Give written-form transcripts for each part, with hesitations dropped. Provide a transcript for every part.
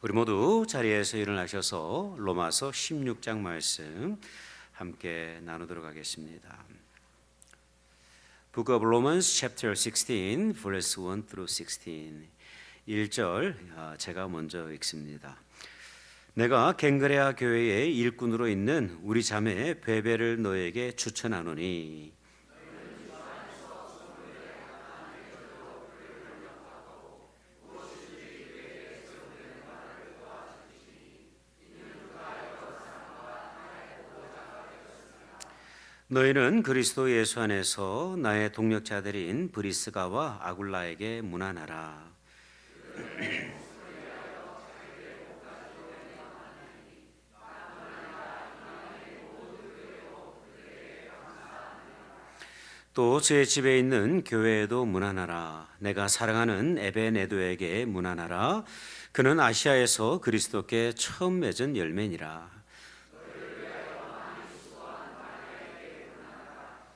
우리 모두 자리에서 일어나셔서 로마서 16장 말씀 함께 나누도록 하겠습니다. Book of Romans chapter 16 verse 1 through 16. 1절 제가 먼저 읽습니다. 내가 갱그레아 교회의 일꾼으로 있는 우리 자매 베베를 너에게 추천하노니 너희는 그리스도 예수 안에서 나의 동력자들인 브리스가와 아굴라에게 문안하라. 또 제 집에 있는 교회에도 문안하라. 내가 사랑하는 에베네도에게 문안하라. 그는 아시아에서 그리스도께 처음 맺은 열매니라.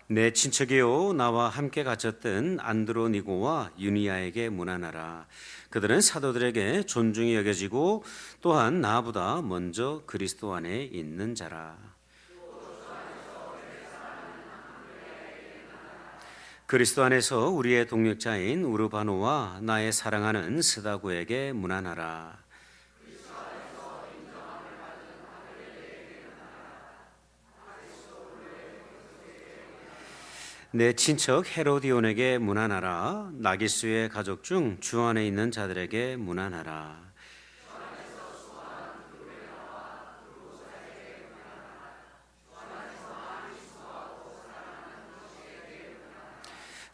내 친척이요 나와 함께 갇혔던 안드로니고와 유니아에게 문안하라. 그들은 사도들에게 존중이 여겨지고 또한 나보다 먼저 그리스도 안에 있는 자라. 그리스도 안에서 우리의 동력자인 우르바노와 나의 사랑하는 스다고에게 문안하라. 내 친척 헤로디온에게 문안하라. 나기수의 가족 중 주 안에 있는 자들에게 문안하라.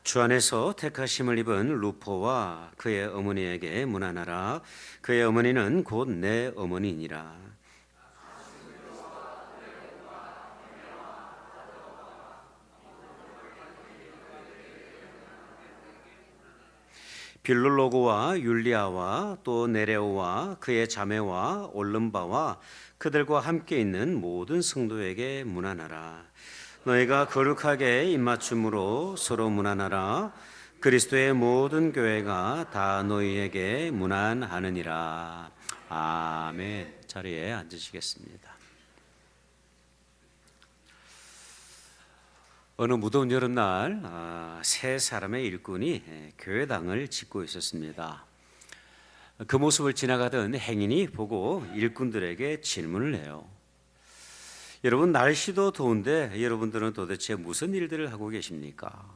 주 안에서 택하심을 입은 루포와 그의 어머니에게 문안하라. 그의 어머니는 곧 내 어머니니라. 빌룰로고와 율리아와 또 네레오와 그의 자매와 올름바와 그들과 함께 있는 모든 성도에게 문안하라. 너희가 거룩하게 입맞춤으로 서로 문안하라. 그리스도의 모든 교회가 다 너희에게 문안하느니라. 아멘. 자리에 앉으시겠습니다. 어느 무더운 여름날 세 사람의 일꾼이 교회당을 짓고 있었습니다. 그 모습을 지나가던 행인이 보고 일꾼들에게 질문을 해요. 여러분, 날씨도 더운데 여러분들은 도대체 무슨 일들을 하고 계십니까?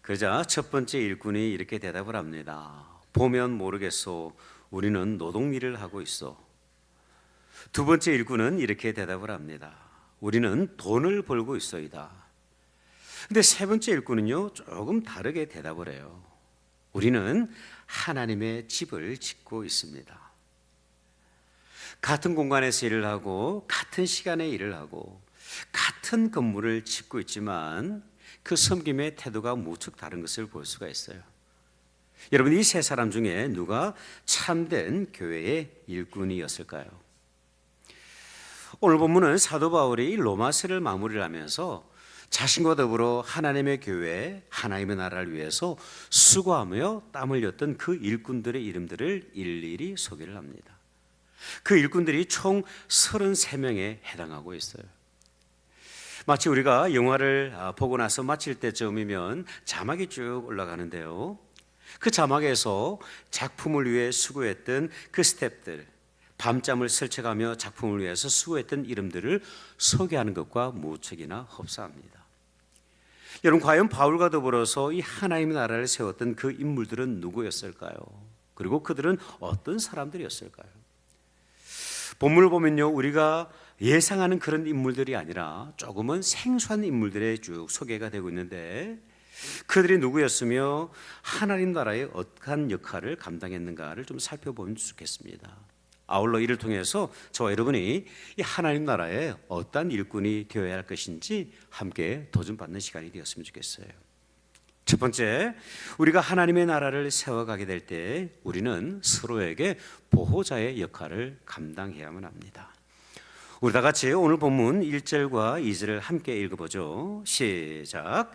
그러자 첫 번째 일꾼이 이렇게 대답을 합니다. 보면 모르겠소. 우리는 노동일을 하고 있어. 두 번째 일꾼은 이렇게 대답을 합니다. 우리는 돈을 벌고 있어이다. 근데 세 번째 일꾼은요, 조금 다르게 대답을 해요. 우리는 하나님의 집을 짓고 있습니다. 같은 공간에서 일을 하고 같은 시간에 일을 하고 같은 건물을 짓고 있지만 그 섬김의 태도가 무척 다른 것을 볼 수가 있어요. 여러분, 이 세 사람 중에 누가 참된 교회의 일꾼이었을까요? 오늘 본문은 사도 바울이 로마서를 마무리를 하면서 자신과 더불어 하나님의 교회, 하나님의 나라를 위해서 수고하며 땀 흘렸던 그 일꾼들의 이름들을 일일이 소개를 합니다. 그 일꾼들이 총 33명에 해당하고 있어요. 마치 우리가 영화를 보고 나서 마칠 때쯤이면 자막이 쭉 올라가는데요. 그 자막에서 작품을 위해 수고했던 그 스태프들, 밤잠을 설쳐가며 작품을 위해서 수고했던 이름들을 소개하는 것과 무척이나 흡사합니다. 여러분, 과연 바울과 더불어서 이 하나님의 나라를 세웠던 그 인물들은 누구였을까요? 그리고 그들은 어떤 사람들이었을까요? 본문을 보면요, 우리가 예상하는 그런 인물들이 아니라 조금은 생소한 인물들의 쭉 소개가 되고 있는데 그들이 누구였으며 하나님 나라의 어떠한 역할을 감당했는가를 좀 살펴보면 좋겠습니다. 아울러 이를 통해서 저와 여러분이 이 하나님 나라에 어떠한 일꾼이 되어야 할 것인지 함께 도전받는 시간이 되었으면 좋겠어요. 첫 번째, 우리가 하나님의 나라를 세워가게 될 때 우리는 서로에게 보호자의 역할을 감당해야만 합니다. 우리 다 같이 오늘 본문 1절과 2절을 함께 읽어보죠. 시작.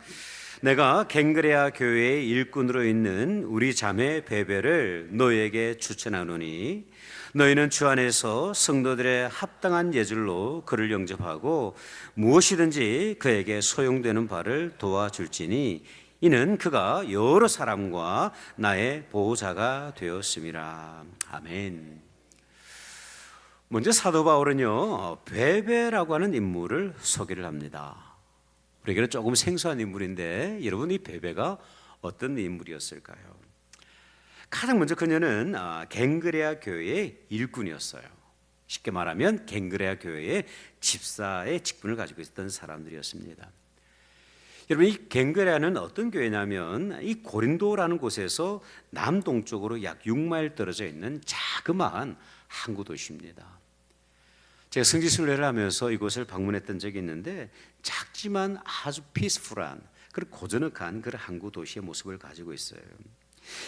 내가 갱그레아 교회의 일꾼으로 있는 우리 자매 베베를 너희에게 추천하노니 너희는 주 안에서 성도들의 합당한 예절로 그를 영접하고 무엇이든지 그에게 소용되는 바를 도와줄지니 이는 그가 여러 사람과 나의 보호자가 되었음이라. 아멘. 먼저 사도 바울은요, 베베라고 하는 인물을 소개를 합니다. 우리에게는 조금 생소한 인물인데 여러분, 이 베베가 어떤 인물이었을까요? 가장 먼저 그녀는 갱그레아 교회의 일꾼이었어요. 쉽게 말하면 갱그레아 교회의 집사의 직분을 가지고 있었던 사람들이었습니다. 여러분, 이 갱그레아는 어떤 교회냐면 이 고린도라는 곳에서 남동쪽으로 약 6마일 떨어져 있는 자그마한 항구 도시입니다. 제가 성지순례를 하면서 이곳을 방문했던 적이 있는데 작지만 아주 피스풀한 그리고 고즈넉한 그런 항구 도시의 모습을 가지고 있어요.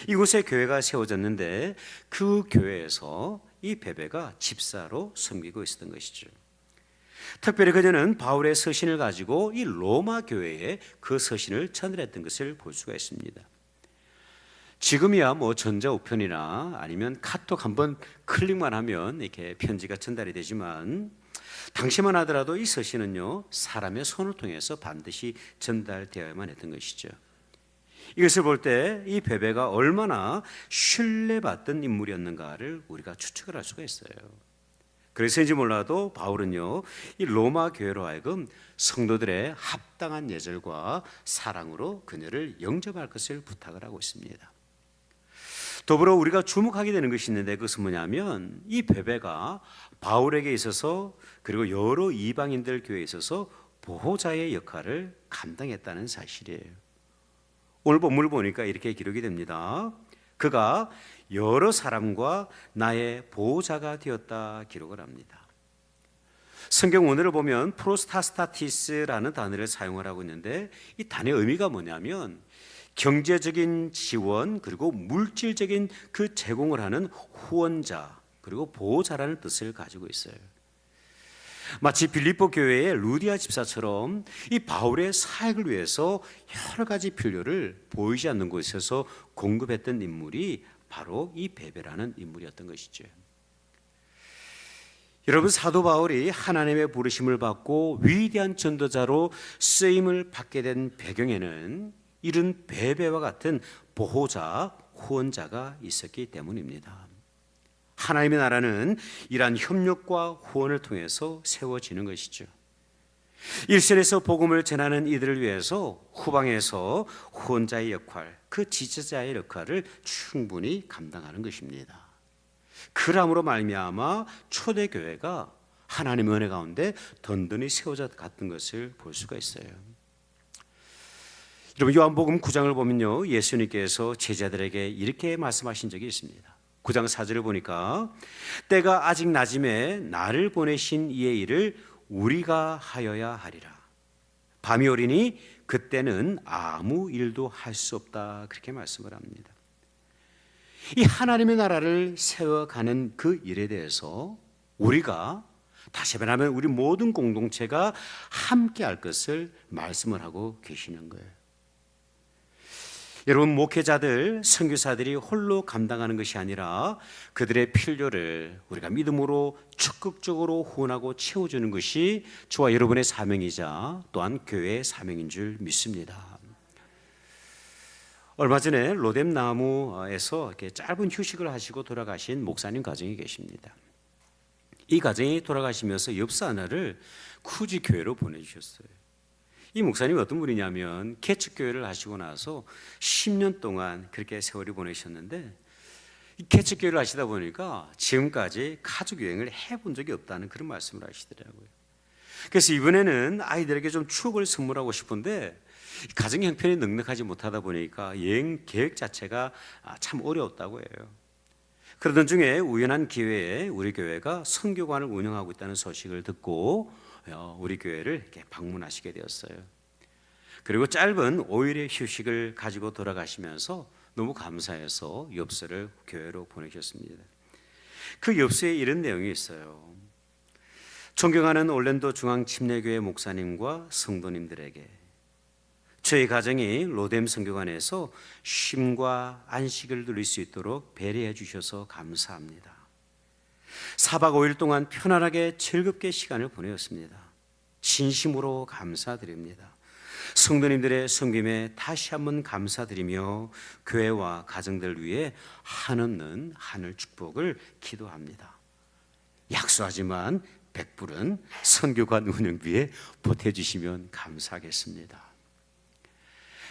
이곳에 교회가 세워졌는데 그 교회에서 이 베베가 집사로 섬기고 있었던 것이죠. 특별히 그녀는 바울의 서신을 가지고 이 로마 교회에 그 서신을 전달했던 것을 볼 수가 있습니다. 지금이야 뭐 전자우편이나 아니면 카톡 한번 클릭만 하면 이렇게 편지가 전달이 되지만 당시만 하더라도 이 서신은요, 사람의 손을 통해서 반드시 전달되어야만 했던 것이죠. 이것을 볼 때 이 베베가 얼마나 신뢰받던 인물이었는가를 우리가 추측을 할 수가 있어요. 그래서인지 몰라도 바울은요, 이 로마 교회로 하여금 성도들의 합당한 예절과 사랑으로 그녀를 영접할 것을 부탁을 하고 있습니다. 더불어 우리가 주목하게 되는 것이 있는데 그것은 뭐냐면 이 베베가 바울에게 있어서 그리고 여러 이방인들 교회에 있어서 보호자의 역할을 감당했다는 사실이에요. 오늘 본문을 보니까 이렇게 기록이 됩니다. 그가 여러 사람과 나의 보호자가 되었다 기록을 합니다. 성경 원어를 보면 프로스타스타티스라는 단어를 사용을 하고 있는데 이 단어의 의미가 뭐냐면 경제적인 지원 그리고 물질적인 그 제공을 하는 후원자 그리고 보호자라는 뜻을 가지고 있어요. 마치 빌립보 교회의 루디아 집사처럼 이 바울의 사역을 위해서 여러 가지 필요를 보이지 않는 곳에서 공급했던 인물이 바로 이 베베라는 인물이었던 것이죠. 여러분, 사도 바울이 하나님의 부르심을 받고 위대한 전도자로 쓰임을 받게 된 배경에는 이런 베베와 같은 보호자, 후원자가 있었기 때문입니다. 하나님의 나라는 이러한 협력과 후원을 통해서 세워지는 것이죠. 일선에서 복음을 전하는 이들을 위해서 후방에서 후원자의 역할, 그 지지자의 역할을 충분히 감당하는 것입니다. 그러므로 말미암아 초대교회가 하나님의 은혜 가운데 든든히 세워져 갔던 것을 볼 수가 있어요. 여러분, 요한복음 9장을 보면요, 예수님께서 제자들에게 이렇게 말씀하신 적이 있습니다. 9장 4절을 보니까 때가 아직 낮음에 나를 보내신 이의 일을 우리가 하여야 하리라. 밤이 오리니 그때는 아무 일도 할 수 없다. 그렇게 말씀을 합니다. 이 하나님의 나라를 세워가는 그 일에 대해서 우리가 다시 말하면 우리 모든 공동체가 함께 할 것을 말씀을 하고 계시는 거예요. 여러분, 목회자들, 선교사들이 홀로 감당하는 것이 아니라 그들의 필요를 우리가 믿음으로 적극적으로 후원하고 채워주는 것이 저와 여러분의 사명이자 또한 교회의 사명인 줄 믿습니다. 얼마 전에 로뎀나무에서 이렇게 짧은 휴식을 하시고 돌아가신 목사님 가정이 계십니다. 이 가정이 돌아가시면서 엽서 하나를 쿠지 교회로 보내주셨어요. 이 목사님이 어떤 분이냐면 개척교회를 하시고 나서 10년 동안 그렇게 세월이 보내셨는데 이 개척교회를 하시다 보니까 지금까지 가족여행을 해본 적이 없다는 그런 말씀을 하시더라고요. 그래서 이번에는 아이들에게 좀 추억을 선물하고 싶은데 가정 형편이 넉넉하지 못하다 보니까 여행 계획 자체가 참 어려웠다고 해요. 그러던 중에 우연한 기회에 우리 교회가 선교관을 운영하고 있다는 소식을 듣고 우리 교회를 이렇게 방문하시게 되었어요. 그리고 짧은 5일의 휴식을 가지고 돌아가시면서 너무 감사해서 엽서를 교회로 보내셨습니다. 그 엽서에 이런 내용이 있어요. 존경하는 올랜도 중앙침례교회 목사님과 성도님들에게 저희 가정이 로뎀 선교관에서 쉼과 안식을 누릴 수 있도록 배려해 주셔서 감사합니다. 4박 5일 동안 편안하게 즐겁게 시간을 보내었습니다. 진심으로 감사드립니다. 성도님들의 섬김에 다시 한번 감사드리며 교회와 가정들 위해 한없는 하늘 축복을 기도합니다. 약소하지만 100불은 선교관 운영비에 보태주시면 감사하겠습니다.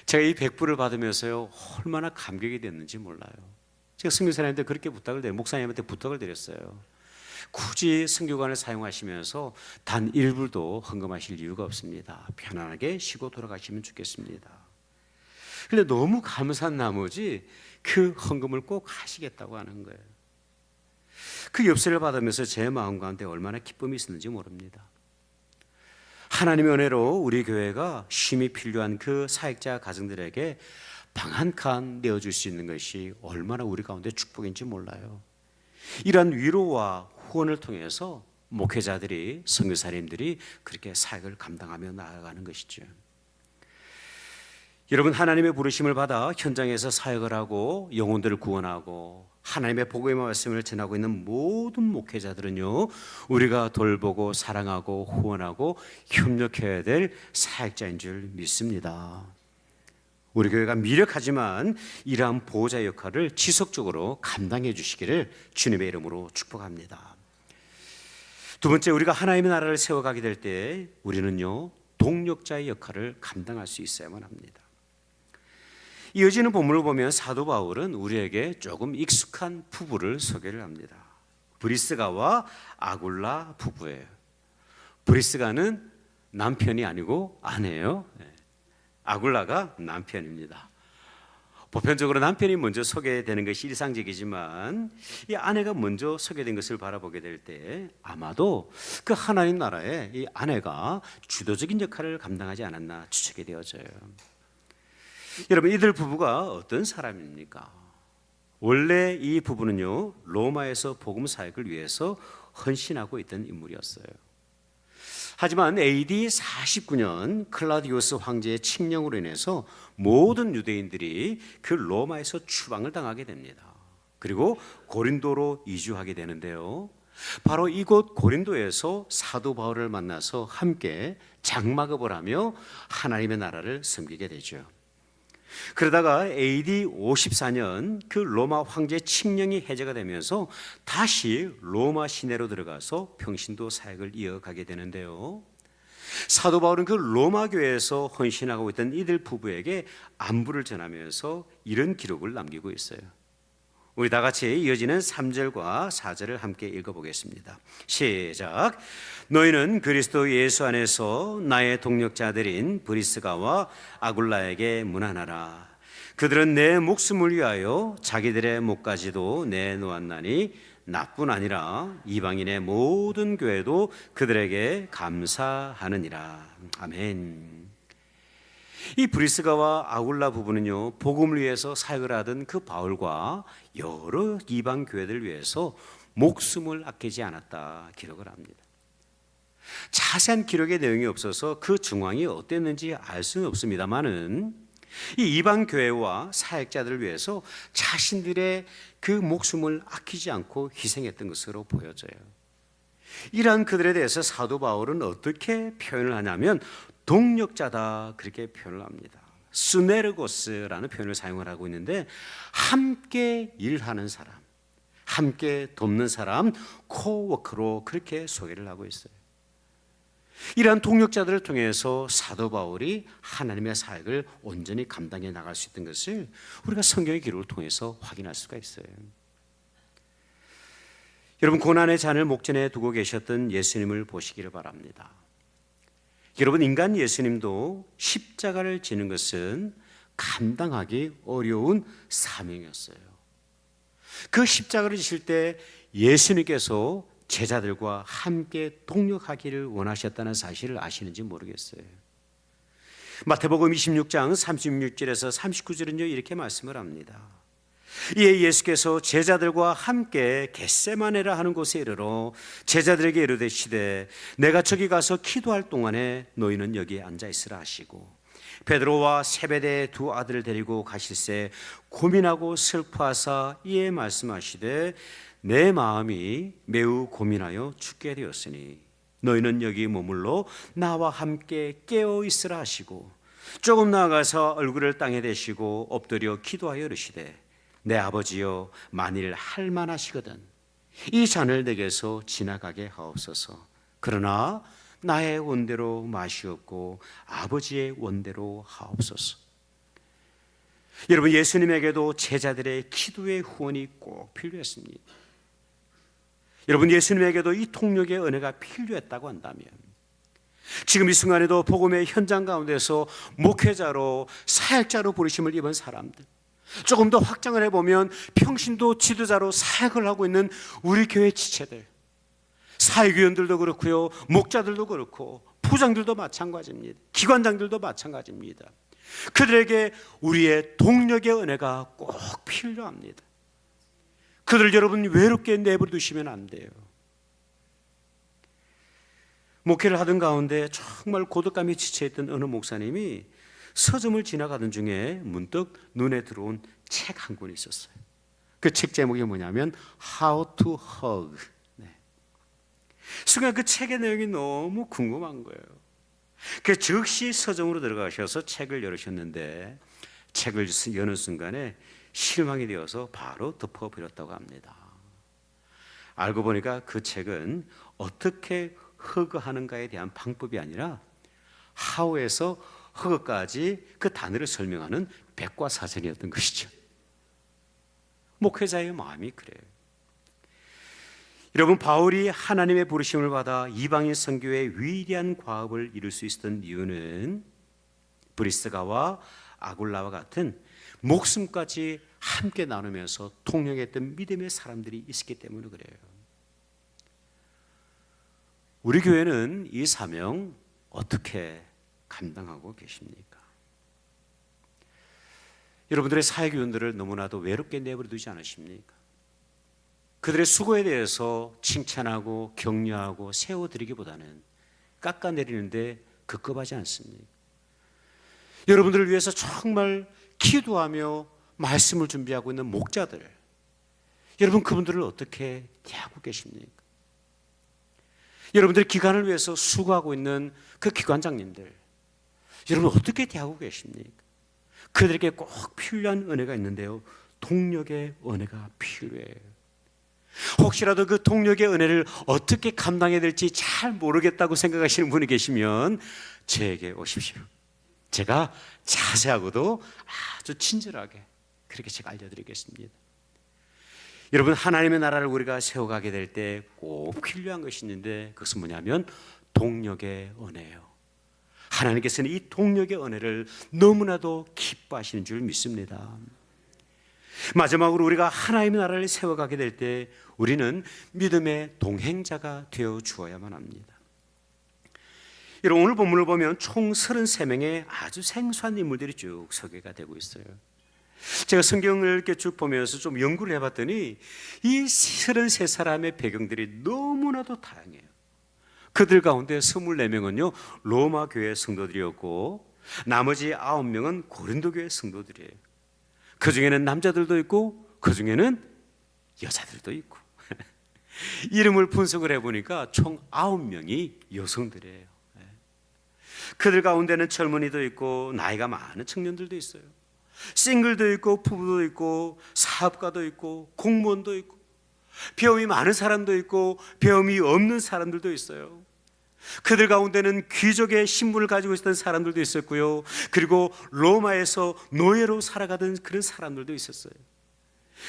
제가 이 100불을 받으면서요, 얼마나 감격이 됐는지 몰라요. 제가 선교사님한테 그렇게 목사님한테 부탁을 드렸어요. 굳이 선교관을 사용하시면서 단 1불도 헌금하실 이유가 없습니다. 편안하게 쉬고 돌아가시면 좋겠습니다. 그런데 너무 감사한 나머지 그 헌금을 꼭 하시겠다고 하는 거예요. 그 엽서를 받으면서 제 마음 가운데 얼마나 기쁨이 있었는지 모릅니다. 하나님의 은혜로 우리 교회가 쉼이 필요한 그 사역자 가정들에게 방 한 칸 내어줄 수 있는 것이 얼마나 우리 가운데 축복인지 몰라요. 이러한 위로와 후원을 통해서 목회자들이, 선교사님들이 그렇게 사역을 감당하며 나아가는 것이죠. 여러분, 하나님의 부르심을 받아 현장에서 사역을 하고 영혼들을 구원하고 하나님의 복음의 말씀을 전하고 있는 모든 목회자들은요, 우리가 돌보고 사랑하고 후원하고 협력해야 될 사역자인 줄 믿습니다. 우리 교회가 미력하지만 이러한 보호자 역할을 지속적으로 감당해 주시기를 주님의 이름으로 축복합니다. 두 번째, 우리가 하나님의 나라를 세워가게 될 때 우리는요, 동력자의 역할을 감당할 수 있어야만 합니다. 이어지는 본문을 보면 사도 바울은 우리에게 조금 익숙한 부부를 소개를 합니다. 브리스가와 아굴라 부부예요. 브리스가는 남편이 아니고 아내예요. 아굴라가 남편입니다. 보편적으로 남편이 먼저 소개되는 것이 일상적이지만 이 아내가 먼저 소개된 것을 바라보게 될 때 아마도 그 하나님 나라에 이 아내가 주도적인 역할을 감당하지 않았나 추측이 되어져요. 여러분, 이들 부부가 어떤 사람입니까? 원래 이 부부는요, 로마에서 복음 사역을 위해서 헌신하고 있던 인물이었어요. 하지만 AD 49년 클라우디우스 황제의 칙령으로 인해서 모든 유대인들이 그 로마에서 추방을 당하게 됩니다. 그리고 고린도로 이주하게 되는데요, 바로 이곳 고린도에서 사도 바울을 만나서 함께 장막업을 하며 하나님의 나라를 섬기게 되죠. 그러다가 AD 54년 그 로마 황제 칙령이 해제가 되면서 다시 로마 시내로 들어가서 평신도 사역을 이어가게 되는데요, 사도 바울은 그 로마 교회에서 헌신하고 있던 이들 부부에게 안부를 전하면서 이런 기록을 남기고 있어요. 우리 다 같이 이어지는 3절과 4절을 함께 읽어보겠습니다. 시작. 너희는 그리스도 예수 안에서 나의 동력자들인 브리스가와 아굴라에게 문안하라. 그들은 내 목숨을 위하여 자기들의 목까지도 내놓았나니 나뿐 아니라 이방인의 모든 교회도 그들에게 감사하느니라. 아멘. 이 브리스가와 아굴라 부부는요, 복음을 위해서 사역을 하던 그 바울과 여러 이방 교회들을 위해서 목숨을 아끼지 않았다 기록을 합니다. 자세한 기록의 내용이 없어서 그 정황이 어땠는지 알 수는 없습니다만은 이 이방 교회와 사역자들을 위해서 자신들의 그 목숨을 아끼지 않고 희생했던 것으로 보여져요. 이러한 그들에 대해서 사도 바울은 어떻게 표현을 하냐면 동력자다 그렇게 표현을 합니다. 스네르고스라는 표현을 사용을 하고 있는데 함께 일하는 사람, 함께 돕는 사람, 코워커로 그렇게 소개를 하고 있어요. 이러한 동력자들을 통해서 사도 바울이 하나님의 사역을 온전히 감당해 나갈 수 있던 것을 우리가 성경의 기록을 통해서 확인할 수가 있어요. 여러분, 고난의 잔을 목전에 두고 계셨던 예수님을 보시기를 바랍니다. 여러분, 인간 예수님도 십자가를 지는 것은 감당하기 어려운 사명이었어요. 그 십자가를 지실 때 예수님께서 제자들과 함께 동력하기를 원하셨다는 사실을 아시는지 모르겠어요. 마태복음 26장 36절에서 39절은요, 이렇게 말씀을 합니다. 이에 예수께서 제자들과 함께 겟세마네라 하는 곳에 이르러 제자들에게 이르시되 내가 저기 가서 기도할 동안에 너희는 여기에 앉아 있으라 하시고 베드로와 세베대의 두 아들을 데리고 가실새 고민하고 슬퍼하사 이에 말씀하시되 내 마음이 매우 고민하여 죽게 되었으니 너희는 여기 머물러 나와 함께 깨어 있으라 하시고 조금 나아가서 얼굴을 땅에 대시고 엎드려 기도하여 이르시되 내 아버지여 만일 할만하시거든 이 잔을 내게서 지나가게 하옵소서. 그러나 나의 원대로 마시옵고 아버지의 원대로 하옵소서. 여러분, 예수님에게도 제자들의 기도의 후원이 꼭 필요했습니다. 여러분, 예수님에게도 이 통력의 은혜가 필요했다고 한다면 지금 이 순간에도 복음의 현장 가운데서 목회자로 사역자로 부르심을 입은 사람들, 조금 더 확장을 해보면 평신도 지도자로 사역을 하고 있는 우리 교회 지체들, 사역위원들도 그렇고요, 목자들도 그렇고 부장들도 마찬가지입니다. 기관장들도 마찬가지입니다. 그들에게 우리의 동력의 은혜가 꼭 필요합니다. 그들 여러분 외롭게 내버려두시면 안 돼요. 목회를 하던 가운데 정말 고독감에 지쳐있던 어느 목사님이 서점을 지나가던 중에 문득 눈에 들어온 책 한 권이 있었어요. 그 책 제목이 뭐냐면 How to Hug. 순간 그 책의 내용이 너무 궁금한 거예요. 그 즉시 서점으로 들어가셔서 책을 열으셨는데 책을 여는 순간에 실망이 되어서 바로 덮어버렸다고 합니다. 알고 보니까 그 책은 어떻게 허그하는가에 대한 방법이 아니라 how에서 허그까지 그 단어를 설명하는 백과사전이었던 것이죠. 목회자의 마음이 그래요. 여러분, 바울이 하나님의 부르심을 받아 이방인 선교에 위대한 과업을 이룰 수 있었던 이유는 브리스가와 아굴라와 같은 목숨까지 함께 나누면서 통용했던 믿음의 사람들이 있었기 때문에 그래요. 우리 교회는 이 사명 어떻게 감당하고 계십니까? 여러분들의 사역위원들을 너무나도 외롭게 내버려 두지 않으십니까? 그들의 수고에 대해서 칭찬하고 격려하고 세워드리기보다는 깎아내리는데 급급하지 않습니까? 여러분들을 위해서 정말 기도하며 말씀을 준비하고 있는 목자들, 여러분 그분들을 어떻게 대하고 계십니까? 여러분들의 기관을 위해서 수고하고 있는 그 기관장님들, 여러분 어떻게 대하고 계십니까? 그들에게 꼭 필요한 은혜가 있는데요, 동력의 은혜가 필요해요. 혹시라도 그 동력의 은혜를 어떻게 감당해야 될지 잘 모르겠다고 생각하시는 분이 계시면 저에게 오십시오. 제가 자세하고도 아주 친절하게 그렇게 제가 알려드리겠습니다. 여러분, 하나님의 나라를 우리가 세워가게 될 때 꼭 필요한 것이 있는데 그것은 뭐냐면 동력의 은혜예요. 하나님께서는 이 동력의 은혜를 너무나도 기뻐하시는 줄 믿습니다. 마지막으로 우리가 하나님의 나라를 세워가게 될 때 우리는 믿음의 동행자가 되어 주어야만 합니다. 여러분, 오늘 본문을 보면 총 33명의 아주 생소한 인물들이 쭉 소개가 되고 있어요. 제가 성경을 이렇게 쭉 보면서 좀 연구를 해봤더니 이 33사람의 배경들이 너무나도 다양해요. 그들 가운데 24명은요 로마 교회 성도들이었고 나머지 9명은 고린도 교회 성도들이에요. 그 중에는 남자들도 있고 그 중에는 여자들도 있고 이름을 분석을 해보니까 총 9명이 여성들이에요. 그들 가운데는 젊은이도 있고 나이가 많은 청년들도 있어요. 싱글도 있고 부부도 있고 사업가도 있고 공무원도 있고 배움이 많은 사람도 있고 배움이 없는 사람들도 있어요. 그들 가운데는 귀족의 신분을 가지고 있었던 사람들도 있었고요, 그리고 로마에서 노예로 살아가던 그런 사람들도 있었어요.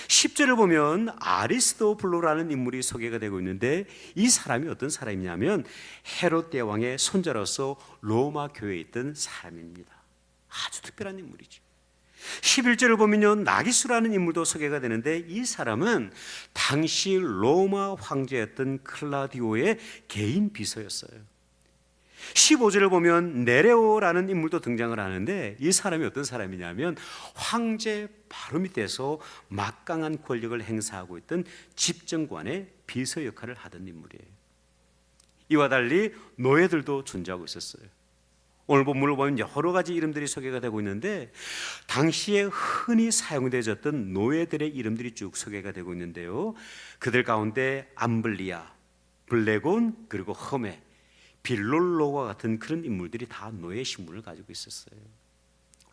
10절을 보면 아리스토블로라는 인물이 소개가 되고 있는데 이 사람이 어떤 사람이냐면 헤롯 대왕의 손자로서 로마 교회에 있던 사람입니다. 아주 특별한 인물이죠. 11절을 보면요 나기수라는 인물도 소개가 되는데 이 사람은 당시 로마 황제였던 클라디오의 개인 비서였어요. 15절을 보면 네레오라는 인물도 등장을 하는데 이 사람이 어떤 사람이냐면 황제 바로 밑에서 막강한 권력을 행사하고 있던 집정관의 비서 역할을 하던 인물이에요. 이와 달리 노예들도 존재하고 있었어요. 오늘 본문을 보면 여러 가지 이름들이 소개가 되고 있는데 당시에 흔히 사용되었던 노예들의 이름들이 쭉 소개가 되고 있는데요. 그들 가운데 암블리아, 블레곤, 그리고 험에, 빌롤로와 같은 그런 인물들이 다 노예 신분을 가지고 있었어요.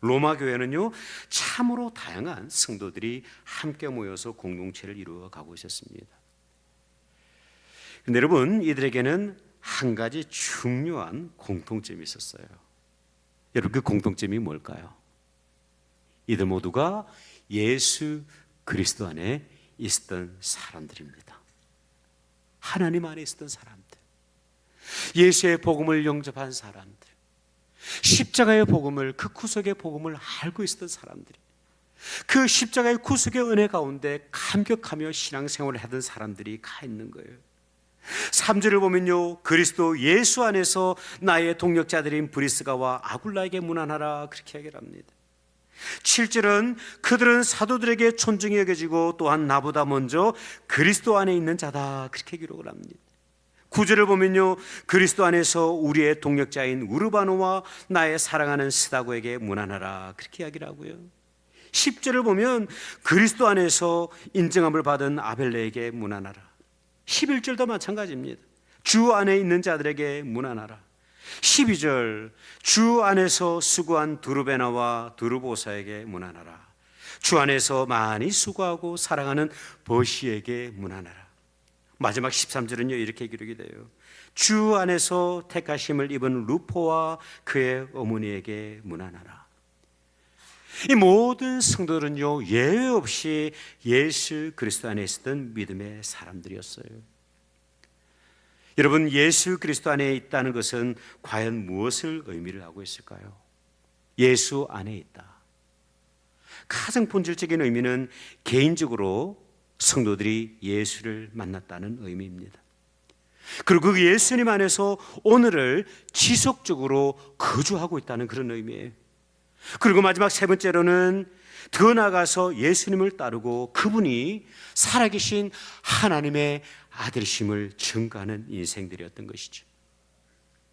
로마 교회는요, 참으로 다양한 성도들이 함께 모여서 공동체를 이루어 가고 있었습니다. 근데 여러분, 이들에게는 한 가지 중요한 공통점이 있었어요. 여러분, 그 공통점이 뭘까요? 이들 모두가 예수 그리스도 안에 있었던 사람들입니다. 하나님 안에 있었던 사람들, 예수의 복음을 영접한 사람들, 십자가의 복음을, 그 구속의 복음을 알고 있었던 사람들이, 그 십자가의 구속의 은혜 가운데 감격하며 신앙생활을 하던 사람들이 가 있는 거예요. 3절을 보면요, 그리스도 예수 안에서 나의 동력자들인 브리스가와 아굴라에게 문안하라, 그렇게 얘기를 합니다. 7절은 그들은 사도들에게 존중이 여겨지고 또한 나보다 먼저 그리스도 안에 있는 자다, 그렇게 기록을 합니다. 9절을 보면요, 그리스도 안에서 우리의 동력자인 우르바노와 나의 사랑하는 스다고에게 문안하라, 그렇게 이야기를 하고요. 10절을 보면 그리스도 안에서 인정함을 받은 아벨레에게 문안하라. 11절도 마찬가지입니다. 주 안에 있는 자들에게 문안하라. 12절, 주 안에서 수고한 두르베나와 두르보사에게 문안하라. 주 안에서 많이 수고하고 사랑하는 버시에게 문안하라. 마지막 13절은요, 이렇게 기록이 돼요. 주 안에서 택하심을 입은 루포와 그의 어머니에게 문안하라. 이 모든 성도들은요, 예외 없이 예수 그리스도 안에 있었던 믿음의 사람들이었어요. 여러분, 예수 그리스도 안에 있다는 것은 과연 무엇을 의미를 하고 있을까요? 예수 안에 있다. 가장 본질적인 의미는 개인적으로 성도들이 예수를 만났다는 의미입니다. 그리고 그 예수님 안에서 오늘을 지속적으로 거주하고 있다는 그런 의미예요. 그리고 마지막 세 번째로는 더 나아가서 예수님을 따르고 그분이 살아계신 하나님의 아들이심을 증거하는 인생들이었던 것이죠.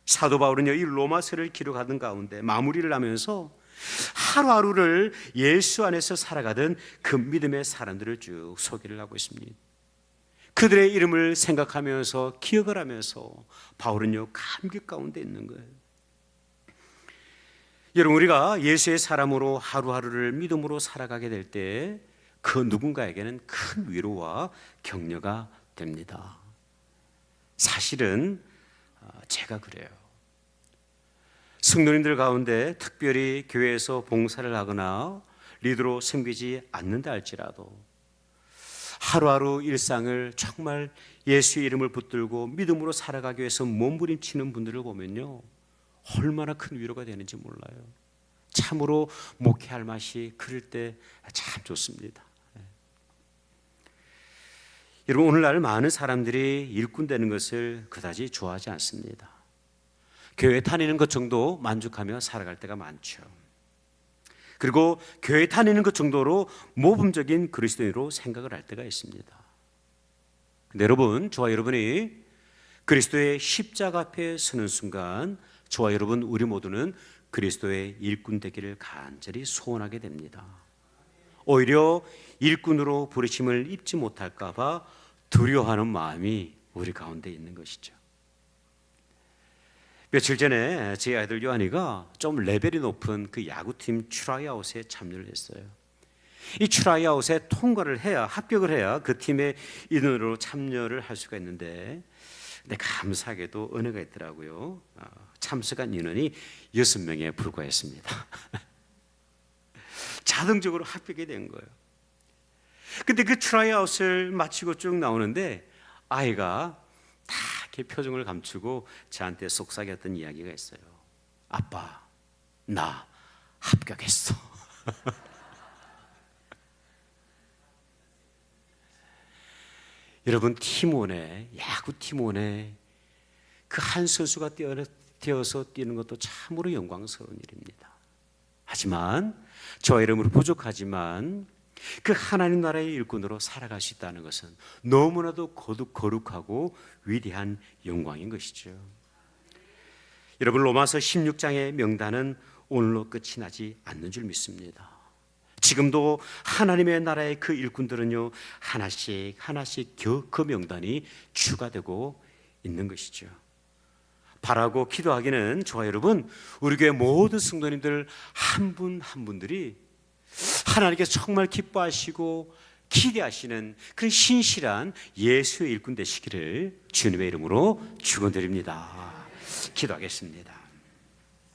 사도 바울은요, 이 로마서를 기록하던 가운데 마무리를 하면서 하루하루를 예수 안에서 살아가던 그 믿음의 사람들을 쭉 소개를 하고 있습니다. 그들의 이름을 생각하면서 기억을 하면서 바울은요, 감격 가운데 있는 거예요. 여러분, 우리가 예수의 사람으로 하루하루를 믿음으로 살아가게 될 때 그 누군가에게는 큰 위로와 격려가 됩니다. 사실은 제가 그래요. 성도님들 가운데 특별히 교회에서 봉사를 하거나 리더로 섬기지 않는다 할지라도 하루하루 일상을 정말 예수의 이름을 붙들고 믿음으로 살아가기 위해서 몸부림치는 분들을 보면요, 얼마나 큰 위로가 되는지 몰라요. 참으로 목회할 맛이 그럴 때 참 좋습니다. 여러분, 오늘날 많은 사람들이 일꾼 되는 것을 그다지 좋아하지 않습니다. 교회 다니는 것 정도 만족하며 살아갈 때가 많죠. 그리고 교회 다니는 것 정도로 모범적인 그리스도인으로 생각을 할 때가 있습니다. 근데 여러분, 저와 여러분이 그리스도의 십자가 앞에 서는 순간 저와 여러분, 우리 모두는 그리스도의 일꾼 되기를 간절히 소원하게 됩니다. 오히려 일꾼으로 부르심을 입지 못할까 봐 두려워하는 마음이 우리 가운데 있는 것이죠. 며칠 전에 제 아들 요한이가 좀 레벨이 높은 그 야구팀 트라이아웃에 참여를 했어요. 이 트라이아웃에 통과를 해야, 합격을 해야 그 팀의 인원으로 참여를 할 수가 있는데, 근데 감사하게도 은혜가 있더라고요. 참석한 인원이 6명에 불과했습니다. 자동적으로 합격이 된 거예요. 근데 그 트라이아웃을 마치고 쭉 나오는데 아이가 다 이렇게 표정을 감추고 저한테 속삭였던 이야기가 있어요. 아빠, 나 합격했어. 여러분, 팀원에, 야구 팀원에 그 한 선수가 뛰어서 뛰는 것도 참으로 영광스러운 일입니다. 하지만 저와 이름으로 부족하지만 그 하나님 나라의 일꾼으로 살아갈 수 있다는 것은 너무나도 거룩하고 위대한 영광인 것이죠. 여러분, 로마서 16장의 명단은 오늘로 끝이 나지 않는 줄 믿습니다. 지금도 하나님의 나라의 그 일꾼들은요, 하나씩 하나씩 그 명단이 추가되고 있는 것이죠. 바라고 기도하기는 좋아요. 여러분, 우리 교회 모든 성도님들 한 분 한 분들이 하나님께서 정말 기뻐하시고 기대하시는 그런 신실한 예수의 일꾼 되시기를 주님의 이름으로 축원드립니다. 기도하겠습니다.